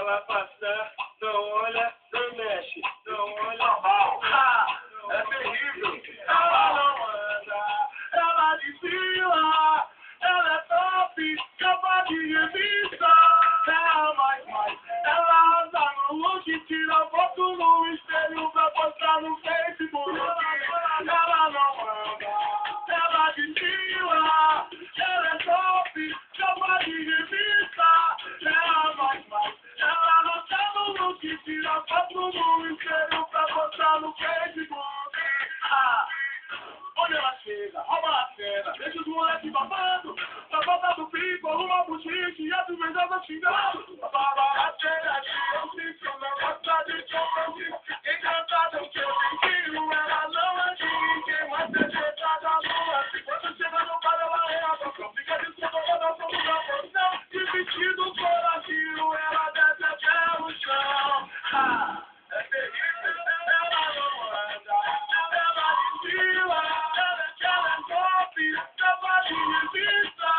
ela passa, não olha, não mexe, não olha. É terrível. Ela não anda, ela desfila, ela é top, capa de revista. Ela mais, ela anda no look, tira foto no espelho pra postar no Facebook. Ela não anda, ela desfila, ela é top, capa de revista. Ela mais, ela anda no look, tira foto no espelho pra postar no Facebook. Onde ela chega, rouba a cena, deixa os moleques babando, na volta do pico, arruma buchiche e as vendosas xingando. A barateira que eu sinto, não gosta de chocolate, encantada o que eu senti, ela não é de ninguém, mas é jetada a lua. Quando chega no bar, ela é a boca, fica de cima, ela só muda a posição, de vestido coração, ela desce até o chão. É terrível, ela não anda, ela desfila, ela é top, capa de revista.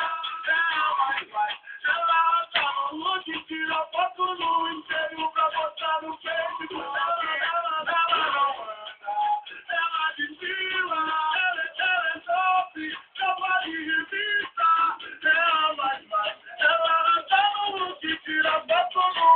Ela vai, ela anda no look, tira foto no inteiro pra botar no Facebook. Ela não anda, ela desfila, ela é top, capa de revista. Ela vai, ela anda no look, tira foto no